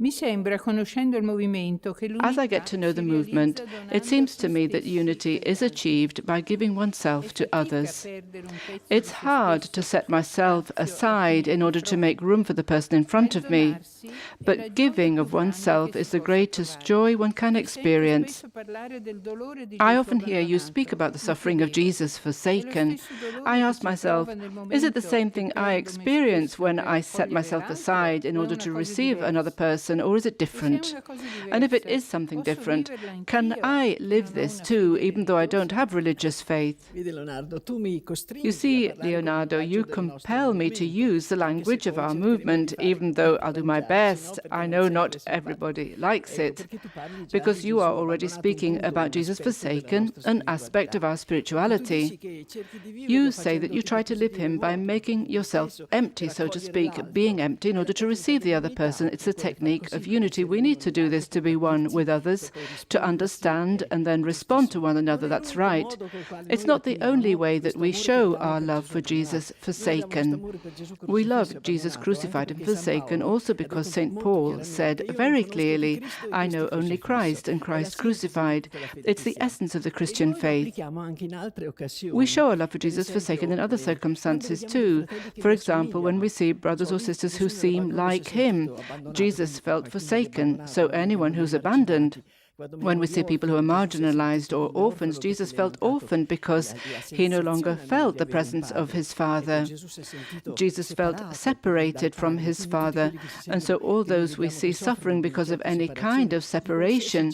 As I get to know the movement, it seems to me that unity is achieved by giving oneself to others. It's hard to set myself aside in order to make room for the person in front of me, but giving of oneself is the greatest joy one can experience. I often hear you speak about the suffering of Jesus forsaken. I ask myself, is it the same thing I experience when I set myself aside in order to receive another person, or is it different? And if it is something different, can I live this too, even though I don't have religious faith? You see, Leonardo, you compel me to use the language of our movement, even though I'll do my best. I know not everybody likes it, because you are already speaking about Jesus forsaken, an aspect of our spirituality. You say that you try to live him by making yourself empty, so to speak, being empty in order to receive the other person. It's the technique of unity. We need to do this to be one with others, to understand and then respond to one another. That's right. It's not the only way that we show our love for Jesus forsaken. We love Jesus crucified and forsaken also because St. Paul said very clearly, I know only Christ and Christ crucified. It's the essence of the Christian faith. We show our love for Jesus forsaken in other circumstances too. For example, when we see brothers or sisters who seem like him. Jesus felt forsaken, so anyone who's abandoned. When we see people who are marginalized or orphans, Jesus felt orphaned because he no longer felt the presence of his Father. Jesus felt separated from his Father. And so all those we see suffering because of any kind of separation,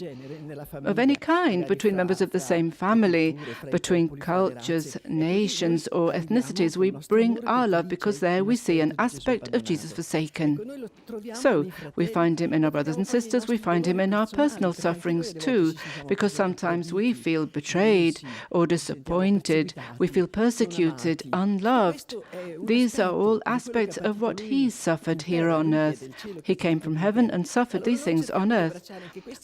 of any kind, between members of the same family, between cultures, nations, or ethnicities, we bring our love because there we see an aspect of Jesus forsaken. So we find him in our brothers and sisters, we find him in our personal suffering too, because sometimes we feel betrayed or disappointed, we feel persecuted, unloved. These are all aspects of what he suffered here on earth. He came from heaven and suffered these things on earth.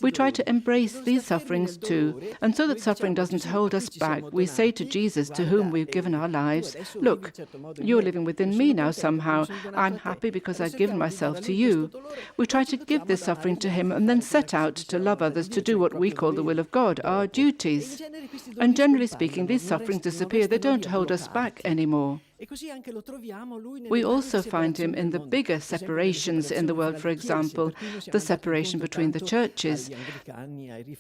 We try to embrace these sufferings too, and so that suffering doesn't hold us back, we say to Jesus, to whom we've given our lives, look, you're living within me now somehow. I'm happy because I've given myself to you. We try to give this suffering to him and then set out to love others, to do what we call the will of God, our duties. And generally speaking, these sufferings disappear. They don't hold us back anymore. We also find him in the bigger separations in the world, for example, the separation between the churches.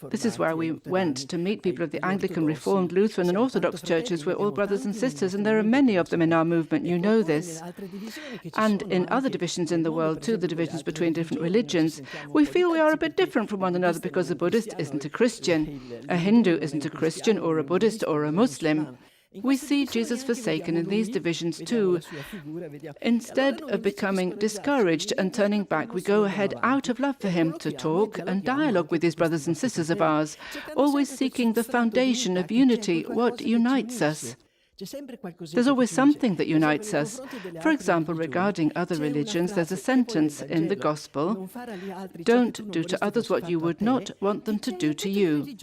This is where we went to meet people of the Anglican, Reformed, Lutheran and Orthodox churches. We're all brothers and sisters, and there are many of them in our movement, you know this. And in other divisions in the world too, the divisions between different religions, we feel we are a bit different from one another because a Buddhist isn't a Christian, a Hindu isn't a Christian or a Buddhist or a Muslim. We see Jesus forsaken in these divisions too. Instead of becoming discouraged and turning back, we go ahead out of love for him to talk and dialogue with these brothers and sisters of ours, always seeking the foundation of unity, what unites us. There's always something that unites us. For example, regarding other religions, there's a sentence in the Gospel, don't do to others what you would not want them to do to you.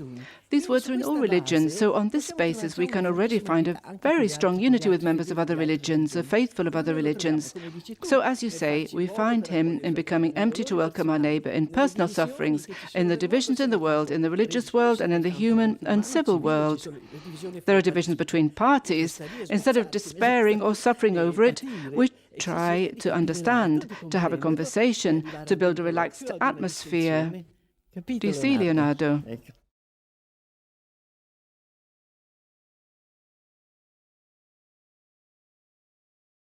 These words are in all religions, so on this basis we can already find a very strong unity with members of other religions, a faithful of other religions. So as you say, we find him in becoming empty to welcome our neighbor, in personal sufferings, in the divisions in the world, in the religious world and in the human and civil world. There are divisions between parties. Instead of despairing or suffering over it, we try to understand, to have a conversation, to build a relaxed atmosphere. Do you see, Leonardo?